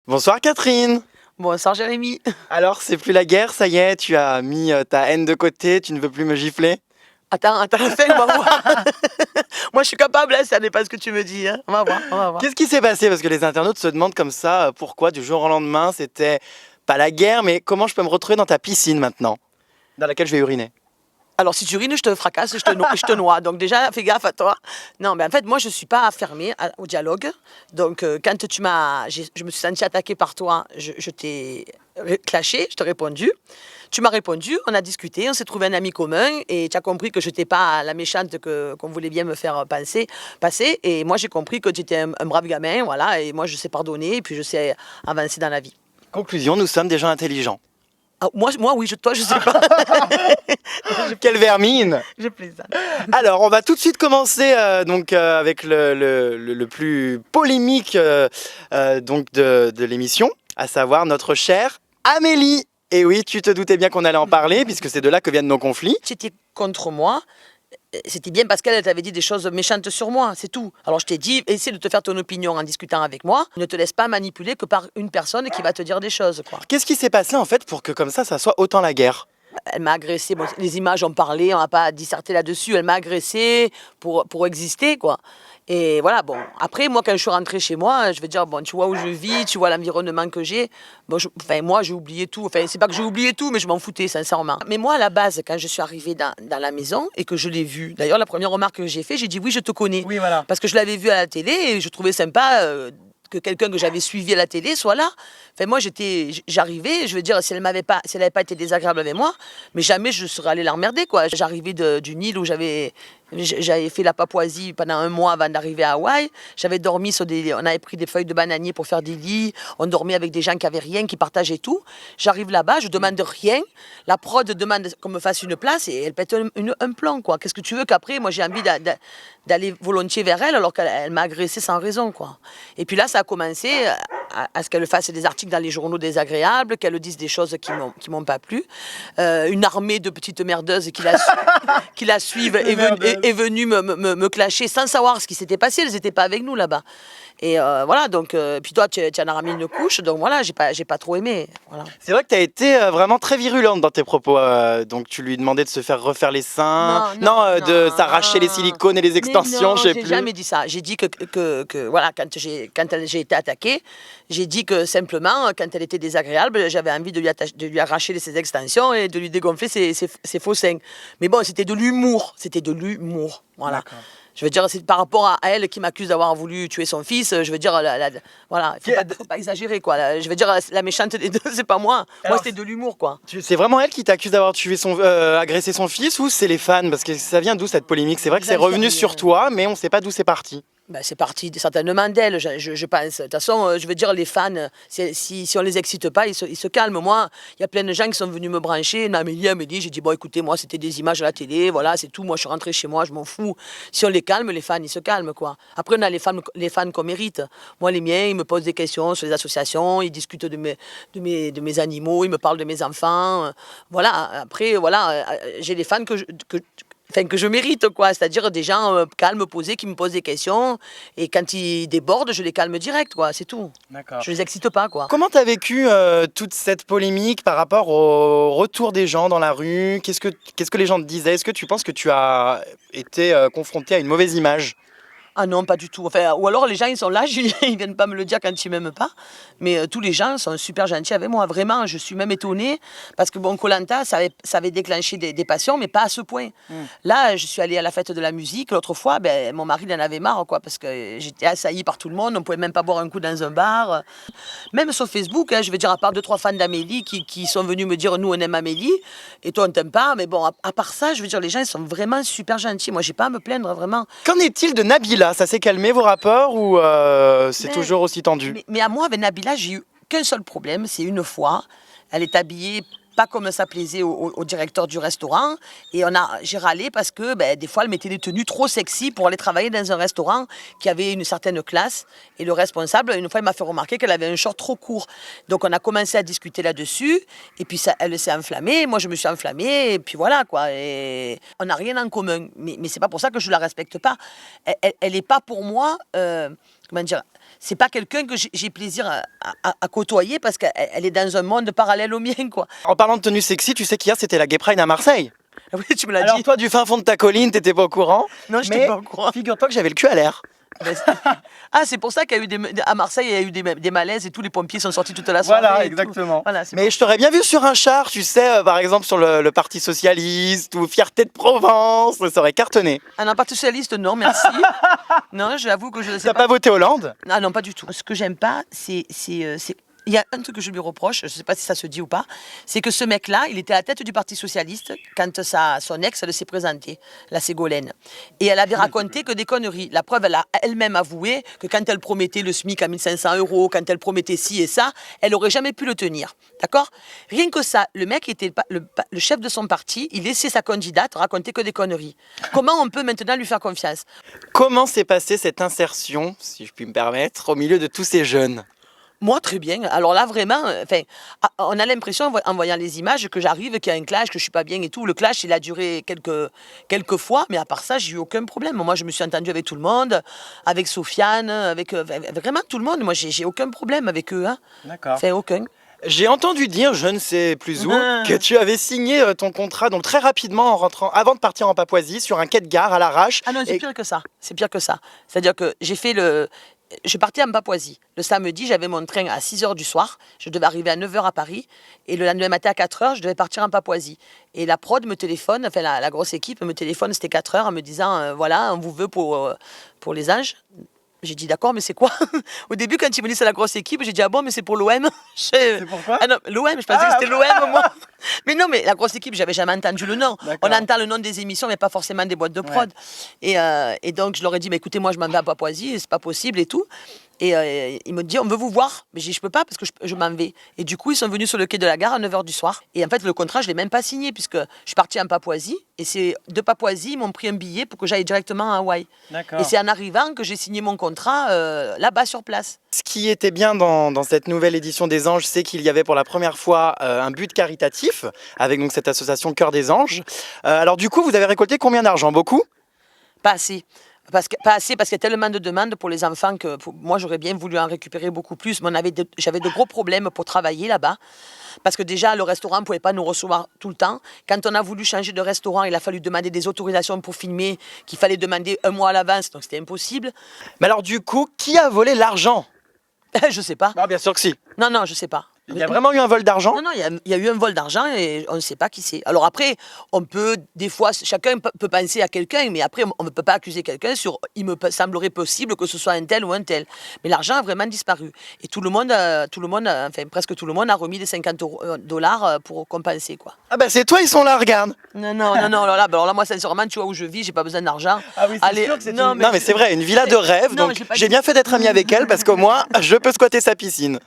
Bonsoir Catherine. Bonsoir Jérémy. Alors c'est plus la guerre, ça y est, tu as mis ta haine de côté, tu ne veux plus me gifler? Attends, la fin, on va voir. Moi je suis capable, hein, ça n'est pas ce que tu me dis. Hein. On va voir. Qu'est-ce qui s'est passé? Parce que les internautes se demandent comme ça, pourquoi du jour au lendemain c'était pas la guerre, mais comment je peux me retrouver dans ta piscine maintenant, dans laquelle je vais uriner? Alors si tu urines, je te fracasse, je te noie. Donc déjà, fais gaffe à toi. Non, mais en fait, moi je ne suis pas fermée au dialogue. Donc quand je me suis sentie attaquée par toi, je t'ai clashé, je t'ai répondu. Tu m'as répondu, on a discuté, on s'est trouvé un ami commun et tu as compris que je n'étais pas la méchante qu'on voulait bien me faire passer. Et moi j'ai compris que tu étais un brave gamin, voilà. Et moi je sais pardonner et puis je sais avancer dans la vie. Conclusion, nous sommes des gens intelligents. Ah, moi oui, toi je sais pas. Quelle vermine! Je plaisante. Alors, on va tout de suite commencer avec le plus polémique donc de l'émission, à savoir notre chère Amélie. Et oui, tu te doutais bien qu'on allait en parler, puisque c'est de là que viennent nos conflits. Tu étais contre moi. C'était bien parce qu'elle t'avait dit des choses méchantes sur moi, c'est tout. Alors je t'ai dit, essaie de te faire ton opinion en discutant avec moi. Ne te laisse pas manipuler que par une personne qui va te dire des choses, quoi. Qu'est-ce qui s'est passé en fait pour que comme ça soit autant la guerre? Elle m'a agressé, bon, les images ont parlé, on n'a pas disserté là-dessus, elle m'a agressé pour exister, quoi. Et voilà, bon, après, moi, quand je suis rentrée chez moi, je vais dire, bon, tu vois où je vis, tu vois l'environnement que j'ai. Bon, moi, j'ai oublié tout. Enfin, c'est pas que j'ai oublié tout, mais je m'en foutais, sincèrement. Mais moi, à la base, quand je suis arrivée dans la maison et que je l'ai vue, d'ailleurs, la première remarque que j'ai faite, j'ai dit, oui, je te connais. Oui, voilà. Parce que je l'avais vue à la télé et je trouvais sympa que quelqu'un que j'avais suivi à la télé soit là. Enfin, moi, j'arrivais, je veux dire, si elle n'avait pas été désagréable avec moi, mais jamais je serais allée l'emmerder, quoi. J'arrivais du Nil où j'avais fait la Papouasie pendant 1 mois avant d'arriver à Hawaï. J'avais dormi on avait pris des feuilles de bananier pour faire des lits. On dormait avec des gens qui avaient rien, qui partageaient tout. J'arrive là-bas, je demande rien. La prod demande qu'on me fasse une place et elle pète un plan, quoi. Qu'est-ce que tu veux qu'après, moi, j'ai envie d'aller volontiers vers elle alors qu'elle m'a agressé sans raison, quoi. Et puis là, ça a commencé à ce qu'elle fasse des articles dans les journaux désagréables, qu'elle dise des choses qui m'ont pas plu. Une armée de petites merdeuses qui la suivent est venue me clasher sans savoir ce qui s'était passé. Elles n'étaient pas avec nous là-bas. Et voilà, donc, puis toi, tu en as remis une couche, donc voilà, j'ai pas trop aimé. Voilà. C'est vrai que tu as été vraiment très virulente dans tes propos. Donc tu lui demandais de se faire refaire les seins, de s'arracher les silicones et les extensions, je sais plus. J'ai jamais dit ça. J'ai dit que voilà, quand j'ai été attaquée, j'ai dit que simplement, quand elle était désagréable, j'avais envie de lui arracher ses extensions et de lui dégonfler ses faux seins. Mais bon, c'était de l'humour. Voilà. D'accord. Je veux dire, c'est par rapport à elle qui m'accuse d'avoir voulu tuer son fils. Je veux dire, voilà, faut pas exagérer, quoi. Je veux dire, la méchante des deux, c'est pas moi. Alors, moi, c'était de l'humour, quoi. C'est vraiment elle qui t'accuse d'avoir agressé son fils ou c'est les fans? Parce que ça vient d'où cette polémique? C'est vrai que c'est revenu sur toi, mais on ne sait pas d'où c'est parti. Ben, c'est parti certainement d'elle, je pense. De toute façon, je veux dire, les fans, si on les excite pas, ils se calment. Moi, il y a plein de gens qui sont venus me brancher. Amélie, j'ai dit, bon, écoutez, moi, c'était des images à la télé, voilà, c'est tout. Moi, je suis rentrée chez moi, je m'en fous. Si on les calme, les fans, ils se calment, quoi. Après, on a les fans qu'on mérite. Moi, les miens, ils me posent des questions sur les associations, ils discutent de mes animaux, ils me parlent de mes enfants. Voilà, après, voilà, j'ai les fans que je mérite, quoi. C'est-à-dire des gens calmes, posés, qui me posent des questions. Et quand ils débordent, je les calme direct, quoi. C'est tout. D'accord. Je les excite pas, quoi. Comment tu as vécu toute cette polémique par rapport au retour des gens dans la rue? Qu'est-ce que les gens te disaient? Est-ce que tu penses que tu as été confronté à une mauvaise image? Ah non, pas du tout. Enfin, ou alors les gens, ils sont là, ils viennent pas me le dire quand ils m'aiment pas. Mais tous les gens sont super gentils avec moi. Vraiment, je suis même étonnée. Parce que bon, Koh Lanta, ça avait déclenché des passions, mais pas à ce point. Là, je suis allée à la fête de la musique. L'autre fois, mon mari, il en avait marre, quoi. Parce que j'étais assaillie par tout le monde. On pouvait même pas boire un coup dans un bar. Même sur Facebook, je veux dire, à part 2-3 fans d'Amélie qui sont venus me dire, nous, on aime Amélie. Et toi, on t'aime pas. Mais bon, à part ça, je veux dire, les gens, ils sont vraiment super gentils. Moi, j'ai pas à me plaindre, vraiment. Qu'en est-il de Nabila? Ça s'est calmé vos rapports ou c'est toujours aussi tendu? Mais à moi, avec Nabila, j'ai eu qu'un seul problème, c'est une fois. Elle est habillée pas comme ça plaisait au directeur du restaurant. Et j'ai râlé parce que des fois, elle mettait des tenues trop sexy pour aller travailler dans un restaurant qui avait une certaine classe. Et le responsable, une fois, il m'a fait remarquer qu'elle avait un short trop court. Donc, on a commencé à discuter là-dessus. Et puis, elle s'est enflammée. Moi, je me suis enflammée. Et puis, voilà, quoi. Et on n'a rien en commun. Mais c'est pas pour ça que je la respecte pas. Elle n'est pas pour moi... comment dire, c'est pas quelqu'un que j'ai plaisir à côtoyer parce qu'elle est dans un monde parallèle au mien, quoi. En parlant de tenue sexy, tu sais qu'hier c'était la Gay Pride à Marseille. Oui, tu me l'as Alors dit. toi, du fin fond de ta colline, t'étais pas au courant. Non, j'étais mais pas au courant. Figure-toi que j'avais le cul à l'air. Ah, c'est pour ça qu'il y a eu à Marseille, il y a eu des malaises et tous les pompiers sont sortis toute la soirée. Voilà, et tout. exactement. Voilà, c'est Mais je t'aurais bien vu sur un char, tu sais, par exemple sur le Parti Socialiste ou Fierté de Provence, ça aurait cartonné. Ah non, Parti socialiste, non, merci. Non, j'avoue que je ne sais T'as pas voté Hollande? Ah non, pas du tout. Ce que j'aime pas, il y a un truc que je lui reproche, je ne sais pas si ça se dit ou pas, c'est que ce mec-là, il était à la tête du Parti Socialiste quand son ex, elle s'est présentée, la Ségolène. Et elle avait raconté que des conneries. La preuve, elle a elle-même avoué que quand elle promettait le SMIC à 1500 €, quand elle promettait ci et ça, elle n'aurait jamais pu le tenir. D'accord? Rien que ça, le mec était le chef de son parti, il laissait sa candidate raconter que des conneries. Comment on peut maintenant lui faire confiance? Comment s'est passée cette insertion, si je puis me permettre, au milieu de tous ces jeunes? Moi, très bien. Alors là, vraiment, on a l'impression, en voyant les images, que j'arrive, qu'il y a un clash, que je suis pas bien et tout. Le clash, il a duré quelques fois, mais à part ça, j'ai eu aucun problème. Moi, je me suis entendue avec tout le monde, avec Sofiane, avec vraiment tout le monde. Moi, j'ai aucun problème avec eux. Hein. D'accord. Enfin, aucun. J'ai entendu dire, je ne sais plus où, que tu avais signé ton contrat donc très rapidement en rentrant, avant de partir en Papouasie, sur un quai de gare à l'arrache. Ah non, c'est pire que ça. C'est pire que ça. C'est-à-dire que je partais en Papouasie. Le samedi, j'avais mon train à 6 h du soir. Je devais arriver à 9 h à Paris. Et le lendemain matin à 4 h, je devais partir en Papouasie. Et la prod me téléphone, enfin la grosse équipe me téléphone, c'était 4 h, en me disant voilà, on vous veut pour les Anges. J'ai dit d'accord, mais c'est quoi? Au début, quand ils me disent c'est la grosse équipe, j'ai dit ah bon, mais c'est pour l'OM. C'est pourquoi? Ah non, l'OM, je pensais que c'était l'OM, moi. Mais non, mais la grosse équipe, j'avais jamais entendu le nom. On entend le nom des émissions, mais pas forcément des boîtes de prod. Ouais. Et donc, je leur ai dit, mais écoutez, moi, je m'en vais à Papouasie, c'est pas possible et tout. Et ils m'ont dit, on veut vous voir. Mais j'ai dit, je peux pas parce que je m'en vais. Et du coup, ils sont venus sur le quai de la gare à 9 h du soir. Et en fait, le contrat, je l'ai même pas signé puisque je suis partie en Papouasie. Et c'est de Papouasie, ils m'ont pris un billet pour que j'aille directement à Hawaï. Et c'est en arrivant que j'ai signé mon contrat là-bas sur place. Ce qui était bien dans cette nouvelle édition des Anges, c'est qu'il y avait pour la première fois un but caritatif avec donc cette association Cœur des Anges. Alors du coup, vous avez récolté combien d'argent? Beaucoup? Pas assez. Pas assez parce qu'il y a tellement de demandes pour les enfants que moi j'aurais bien voulu en récupérer beaucoup plus. Mais j'avais de gros problèmes pour travailler là-bas. Parce que déjà, le restaurant ne pouvait pas nous recevoir tout le temps. Quand on a voulu changer de restaurant, il a fallu demander des autorisations pour filmer, qu'il fallait demander 1 mois à l'avance, donc c'était impossible. Mais alors du coup, qui a volé l'argent? Je sais pas. Ah, bien sûr que si. Non, je sais pas. Il y a vraiment eu un vol d'argent? Non, il y a eu un vol d'argent et on ne sait pas qui c'est. Alors après, on peut, des fois, chacun peut penser à quelqu'un, mais après, on ne peut pas accuser quelqu'un sur, il me semblerait possible que ce soit un tel ou un tel. Mais l'argent a vraiment disparu. Et tout le monde, enfin presque tout le monde a remis des $50 pour compenser, quoi. Ah bah c'est toi, ils sont là, regarde. Non, alors là, moi, sincèrement, tu vois où je vis, j'ai pas besoin d'argent. Ah oui, c'est sûr que c'est non, mais c'est vrai, une villa de Non, rêve, donc j'ai bien fait d'être ami avec elle parce qu'au moins, je peux squatter sa piscine.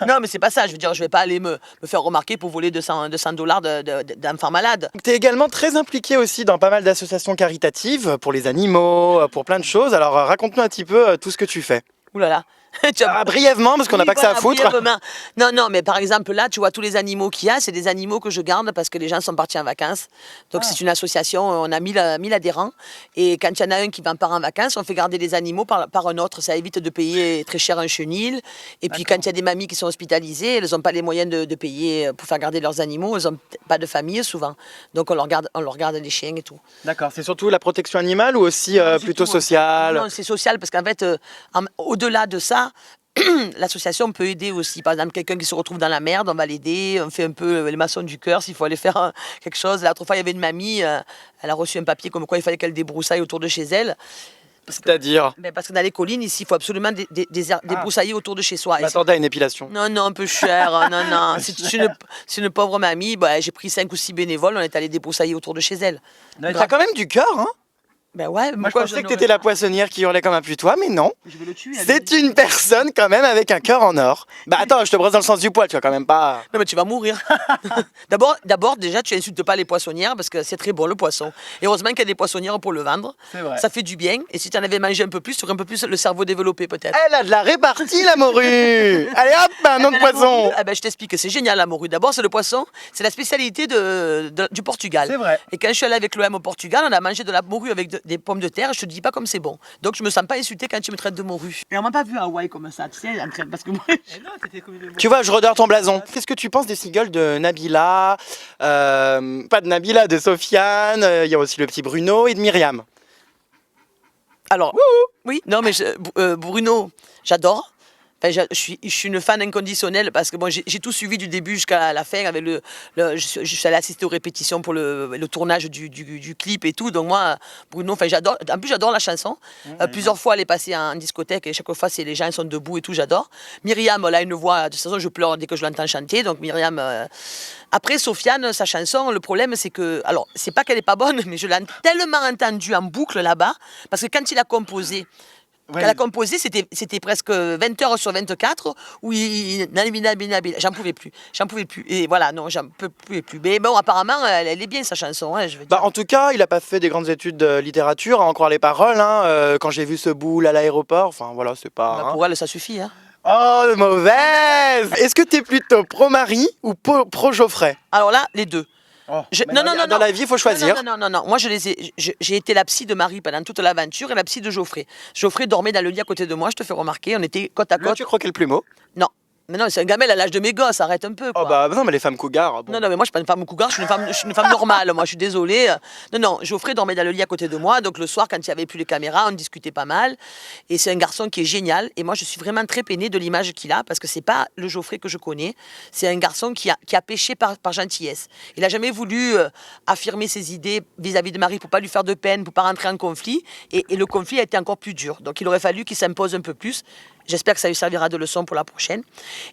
Non, mais c'est pas ça, je veux dire, je vais pas aller me faire remarquer pour voler $200 d'enfants malades. Tu es également très impliqué aussi dans pas mal d'associations caritatives pour les animaux, pour plein de choses. Alors raconte-nous un petit peu tout ce que tu fais. Ouh là là. Brièvement, parce qu'on n'a pas que ça à foutre. Non, mais par exemple, là, tu vois, tous les animaux qu'il y a, c'est des animaux que je garde parce que les gens sont partis en vacances. Donc, c'est une association, on a 1000 adhérents. Et quand il y en a un qui va part en vacances, on fait garder les animaux par un autre. Ça évite de payer très cher un chenil. Et puis, quand il y a des mamies qui sont hospitalisées, elles n'ont pas les moyens de payer pour faire garder leurs animaux. Elles n'ont pas de famille, souvent. Donc, on leur garde les chiens et tout. D'accord. C'est surtout la protection animale ou aussi plutôt sociale? Non, c'est social parce qu'en fait, au-delà de ça, l'association peut aider aussi. Par exemple, quelqu'un qui se retrouve dans la merde, on va l'aider. On fait un peu les maçons du cœur s'il faut aller faire quelque chose. L'autre fois, il y avait une mamie, elle a reçu un papier comme quoi il fallait qu'elle débroussaille autour de chez elle. C'est-à-dire? Parce que dans les collines, ici, il faut absolument débroussailler autour de chez soi. M'attendais à une épilation. Non, un peu cher. Non. C'est une pauvre mamie. J'ai pris 5 ou 6 bénévoles, on est allé débroussailler autour de chez elle. T'as quand même du cœur, hein? Ben ouais, moi je pensais que t'étais la poissonnière qui hurlait comme un putois, mais non. Je vais le tuer. C'est une personne quand même avec un cœur en or. Bah attends, je te brosse dans le sens du poil, tu vas quand même pas... Non mais tu vas mourir. D'abord, déjà, tu insultes pas les poissonnières parce que c'est très bon le poisson. Et heureusement qu'il y a des poissonnières pour le vendre. C'est vrai. Ça fait du bien. Et si tu en avais mangé un peu plus, tu aurais un peu plus le cerveau développé peut-être. Elle a de la répartie la morue. Allez hop, un autre poisson. Je t'explique, c'est génial la morue. D'abord, c'est le poisson, c'est la spécialité du Portugal. C'est vrai. Et quand je suis allée avec l'OM au Portugal, on a mangé de la morue avec des pommes de terre, je te dis pas comme c'est bon. Donc je me sens pas insultée quand tu me traites de morue. Et on m'a pas vu à Hawaï comme ça, tu sais, parce que moi... Tu vois, je redore ton blason. Qu'est-ce que tu penses des singles de Nabila, pas de Nabila, de Sofiane, il y a aussi le petit Bruno et de Myriam. Alors, oui, non mais Bruno, j'adore. Enfin, je suis une fan inconditionnelle parce que bon, j'ai tout suivi du début jusqu'à la fin. Avec je suis allée assister aux répétitions pour le tournage du clip et tout. Donc moi, Bruno, enfin, j'adore. En plus, j'adore la chanson. Plusieurs fois, elle est passée en discothèque et chaque fois, les gens sont debout et tout. J'adore. Myriam, elle a une voix. De toute façon, je pleure dès que je l'entends chanter. Donc Myriam. Après, Sofiane, sa chanson, le problème, c'est que, alors, c'est pas qu'elle est pas bonne, mais je l'ai tellement entendue en boucle là-bas parce que quand il a composé. Ouais. Qu'elle a composé, c'était presque 20 heures sur 24 où j'en pouvais plus. Et voilà, non, j'en peux plus. Mais bon, apparemment, elle est bien sa chanson. Hein, je veux dire. En tout cas, il n'a pas fait des grandes études de littérature, à en croire les paroles. Quand j'ai vu ce boule à l'aéroport, enfin voilà, c'est pas. Pour elle, ça suffit. Hein. Oh, mauvaise. Est-ce que tu es plutôt pro-Marie ou pro-Geoffrey? Alors là, les deux. Oh, non, dans la vie, il faut choisir. Non. Moi, j'ai été la psy de Marie pendant toute l'aventure et la psy de Geoffrey. Geoffrey dormait dans le lit à côté de moi, je te fais remarquer. On était côte à côte. Là, tu croquais le plumeau? Non. Mais non, c'est un gamel à l'âge de mes gosses, arrête un peu. Quoi. Oh bah non, mais les femmes cougars. Bon. Non, mais moi je suis pas une femme cougar, je suis une femme normale, moi je suis désolée. Non, Geoffrey dormait dans le lit à côté de moi, donc le soir quand il n'y avait plus les caméras, on discutait pas mal. Et c'est un garçon qui est génial, et moi je suis vraiment très peinée de l'image qu'il a, parce que c'est pas le Geoffrey que je connais, c'est un garçon qui a péché par gentillesse. Il a jamais voulu affirmer ses idées vis-à-vis de Marie pour pas lui faire de peine, pour pas rentrer en conflit, et le conflit a été encore plus dur. Donc il aurait fallu qu'il s'impose un peu plus. J'espère que ça lui servira de leçon pour la prochaine.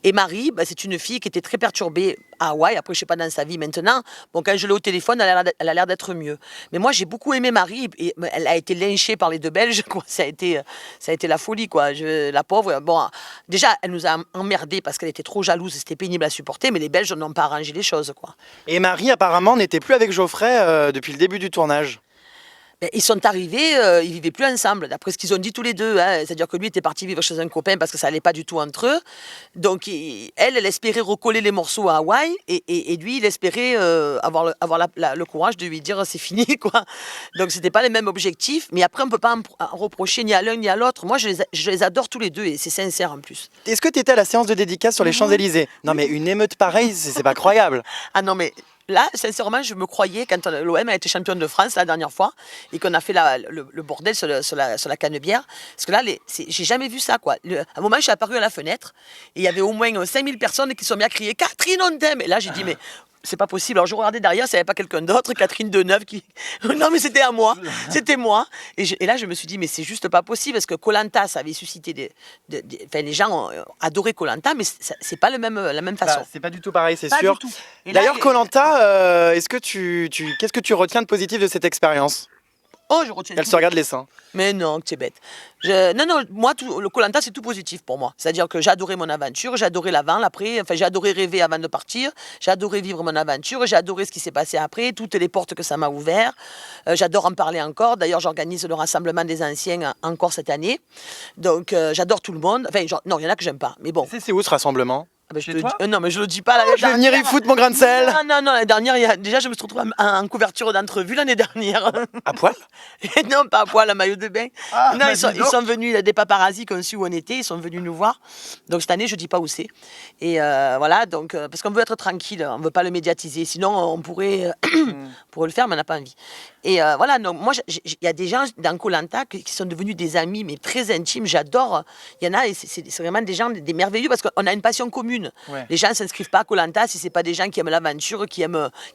Et Marie, c'est une fille qui était très perturbée à Hawaï. Après, je ne sais pas dans sa vie maintenant. Bon, quand je l'ai au téléphone, elle a l'air d'être mieux. Mais moi, j'ai beaucoup aimé Marie. Et elle a été lynchée par les deux Belges. Quoi. Ça a été la folie, quoi. La pauvre. Bon, déjà, elle nous a emmerdés parce qu'elle était trop jalouse. C'était pénible à supporter. Mais les Belges n'ont pas arrangé les choses, quoi. Et Marie, apparemment, n'était plus avec Geoffrey depuis le début du tournage. Ils sont arrivés, ils vivaient plus ensemble, d'après ce qu'ils ont dit tous les deux. Hein. C'est-à-dire que lui était parti vivre chez un copain parce que ça allait pas du tout entre eux. Donc elle espérait recoller les morceaux à Hawaï et lui, il espérait avoir le courage de lui dire c'est fini, quoi. Donc c'était pas les mêmes objectifs. Mais après, on peut pas en reprocher ni à l'un ni à l'autre. Moi, je les adore tous les deux et c'est sincère en plus. Est-ce que tu étais à la séance de dédicace sur les Champs-Élysées? Non, mais une émeute pareille, c'est pas croyable. Ah non, mais. Là, sincèrement, je me croyais quand l'OM a été championne de France la dernière fois et qu'on a fait le bordel sur la Canebière. Parce que là, j'ai jamais vu ça, quoi. À un moment, je suis apparue à la fenêtre et il y avait au moins 5000 personnes qui sont mis à crier « Catherine, on t'aime !» Et là, j'ai dit « Mais c'est pas possible. » Alors, je regardais derrière, s'il n'y avait pas quelqu'un d'autre, Catherine Deneuve qui... Non, mais c'était à moi. C'était moi. Et là, je me suis dit « Mais c'est juste pas possible. » Parce que Koh Lanta, ça avait suscité les gens ont adoré Koh Lanta, mais c'est pas la même façon. C'est pas du tout pareil, c'est pas sûr. D'ailleurs, Koh Lanta, qu'est-ce que tu retiens de positif de cette expérience? Oh, je retiens. Elle se regarde les seins. Mais non, tu es bête. Non, moi, le Koh Lanta, c'est tout positif pour moi. C'est-à-dire que j'ai adoré mon aventure, j'ai adoré l'avant, l'après. Enfin, j'ai adoré rêver avant de partir. J'ai adoré vivre mon aventure. J'ai adoré ce qui s'est passé après, toutes les portes que ça m'a ouvert. J'adore en parler encore. D'ailleurs, j'organise le rassemblement des anciens encore cette année. Donc, j'adore tout le monde. Enfin, non, il y en a que j'aime pas. Mais bon. C'est où ce rassemblement? Non, mais je le dis pas. Je vais venir y foutre mon grain de sel. Non, l'année dernière, déjà, je me suis retrouvée en couverture d'entrevue l'année dernière. À poil? Non, pas à poil, en maillot de bain. Non, ils sont venus, il y a des paparazzis qui ont su où on était, ils sont venus nous voir. Donc cette année, je dis pas où c'est. Et voilà, donc, parce qu'on veut être tranquille, on veut pas le médiatiser. Sinon, on pourrait le faire, mais on n'a pas envie. Et voilà, donc moi, il y a des gens dans Koh Lanta qui sont devenus des amis, mais très intimes. J'adore. Il y en a, et c'est vraiment des gens, des merveilleux, parce qu'on a une passion commune. Ouais. Les gens ne s'inscrivent pas à Koh Lanta si c'est pas des gens qui aiment l'aventure, qui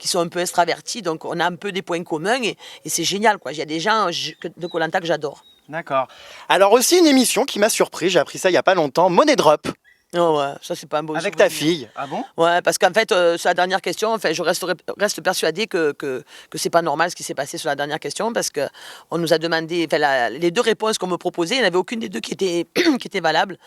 sont un peu extravertis. Donc on a un peu des points communs et c'est génial, quoi. Il y a des gens de Koh Lanta que j'adore. D'accord. Alors aussi une émission qui m'a surpris, j'ai appris ça il y a pas longtemps, Money Drop. Oh ouais, ça c'est pas un beau avec souvenir. Ta fille. Ah bon? Ouais, parce qu'en fait, sur la dernière question, enfin, je reste persuadée que c'est pas normal ce qui s'est passé sur la dernière question, parce que on nous a demandé, enfin, les deux réponses qu'on me proposait, il n'y en avait aucune des deux qui était valable.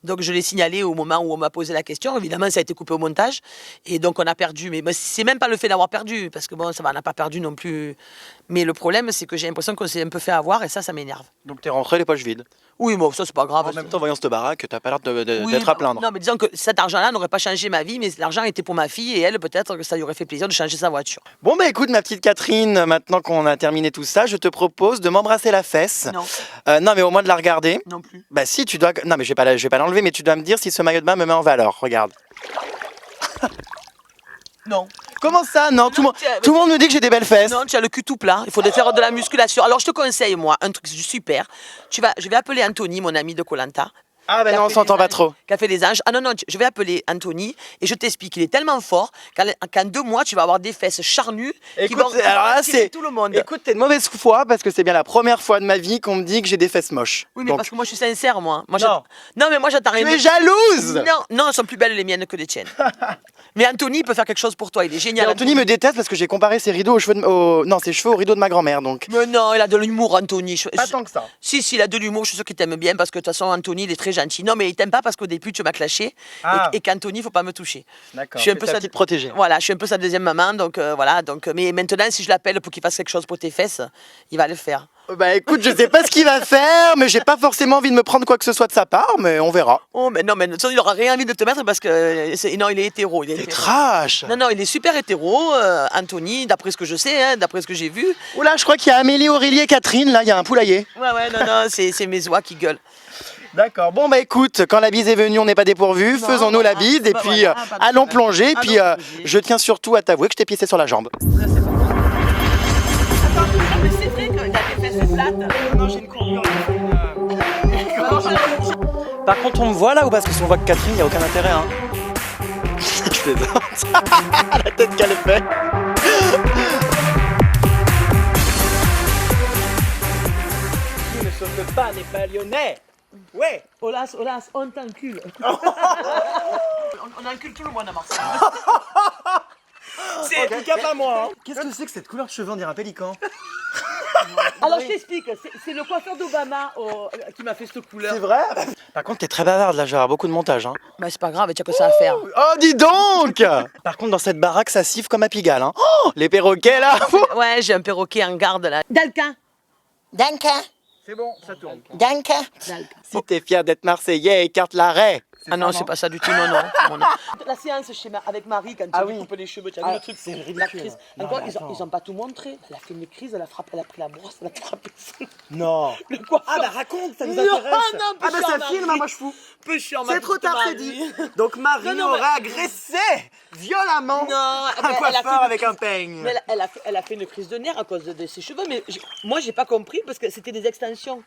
Donc je l'ai signalé au moment où on m'a posé la question. Évidemment, ça a été coupé au montage, et donc on a perdu. Mais c'est même pas le fait d'avoir perdu, parce que bon, ça va, on n'a pas perdu non plus. Mais le problème, c'est que j'ai l'impression qu'on s'est un peu fait avoir, et ça m'énerve. Donc t'es rentré les poches vides. Oui, bon, ça c'est pas grave. En même temps, voyant cette baraque, t'as pas l'air Oui, d'être à plaindre. Non, mais disons que cet argent-là n'aurait pas changé ma vie, mais l'argent était pour ma fille et elle, peut-être que ça lui aurait fait plaisir de changer sa voiture. Bon bah écoute ma petite Catherine, maintenant qu'on a terminé tout ça, je te propose de m'embrasser la fesse. Non, Non mais au moins de la regarder. non plus. Bah si tu dois... Non mais je vais pas l'enlever mais tu dois me dire si ce maillot de bain me met en valeur. Regarde. Non. Comment ça? Non, tout Non, tiens, le monde me dit que j'ai des belles fesses. Non, tu as le cul tout plat. Il faudrait faire de la musculation. Alors, je te conseille, moi, un truc super. Je vais appeler Anthony, mon ami de Koh-Lanta. Ah bah non, on s'entend pas trop. Qui a fait des anges. Ah non, non, je vais appeler Anthony et je t'explique. Il est tellement fort qu'en 2 mois, tu vas avoir des fesses charnues qui Écoute, vont alors là, attirer tout le monde. Écoute, t'es de mauvaise foi parce que c'est bien la première fois de ma vie qu'on me dit que j'ai des fesses moches. Oui, mais Donc, parce que moi, je suis sincère, moi. Non. Non, mais moi, j'attends rien. tu es jalouse. Non, non, elles sont plus belles les miennes que les tiennes. Mais Anthony peut faire quelque chose pour toi. Il est Et génial. Anthony me déteste parce que j'ai comparé ses rideaux aux cheveux non, ses cheveux aux rideaux de ma grand-mère donc. Mais non, il a de l'humour, Anthony. Pas tant que ça. Si, il a de l'humour, je suis sûr qu'il t'aime bien parce que de toute façon, Anthony, il est très gentil. Non, mais il t'aime pas parce qu'au début, tu m'as clashé Ah. et qu'Anthony, il faut pas me toucher. D'accord. Je suis un peu sa sa petite protégée. Voilà, je suis un peu sa deuxième maman, donc voilà. Donc, mais maintenant, si je l'appelle pour qu'il fasse quelque chose pour tes fesses, il va le faire. Bah écoute, je sais pas ce qu'il va faire, mais j'ai pas forcément envie de me prendre quoi que ce soit de sa part, mais on verra. Oh, mais non, mais il aura rien envie de te mettre parce que non, il est hétéro. C'est trash. Non, non, il est super hétéro, Anthony, d'après ce que je sais, hein, d'après ce que j'ai vu. Oula, je crois qu'il y a Amélie, Aurélie et Catherine, là, il y a un poulailler. Ouais, non, non, c'est mes oies qui gueulent. D'accord. Bon bah écoute, quand la bise est venue, on n'est pas dépourvu, Non, faisons-nous la voilà. bise et Bah puis voilà, pas de allons problème. plonger. Allons Puis plonger. je tiens surtout à t'avouer que je t'ai pissé sur la jambe. Mais c'est vrai qu'il a des fesses plates. Non, j'ai une courbure. Par contre, on me voit là ou parce que si on voit que Catherine, il n'y a aucun intérêt. Hein. Je plaisante. La tête qu'elle fait. Qui ne saute pas n'est pas lyonnais. Ouais. Olas, on t'encule. on encule tout le monde à Marseille. En tout cas, pas moi. Hein. Qu'est-ce que c'est que cette couleur de cheveux? On dirait un pélican. Alors je t'explique, c'est le coiffeur d'Obama qui m'a fait cette couleur. C'est vrai? Par contre, t'es très bavarde là, je vais avoir beaucoup de montage. Hein. Bah c'est pas grave, tu as que ça à faire. Oh, dis donc. Par contre, dans cette baraque, ça siffle comme à Pigalle. Hein. Oh, les perroquets là. Ouais, j'ai un perroquet en garde là. Dalka. Danke, C'est bon, ça tourne. danke. Si t'es fier d'être Marseillais, écarte l'arrêt. Ah non, c'est pas ça du tout, non, non. La séance avec Marie, quand Ah tu oui. coupe les cheveux, tu as vu le truc, c'est ridicule. la crise. Non, Encore, mais attends. ils ont pas tout montré. Elle a fait une crise, elle a pris la brosse, elle a attrapé Non. le coiffeur. Ah bah raconte, ça nous Non, intéresse. non, Ah bah peu ça cher, filme, Marie. moi je fous. Peu chiant, C'est trop tard, c'est dit. Donc Marie Non, non, mais- aurait agressé violemment Non, un elle a coiffeur fait avec un peigne. Mais elle a fait une crise de nerfs à cause de ses cheveux, mais moi j'ai pas compris parce que c'était des extensions.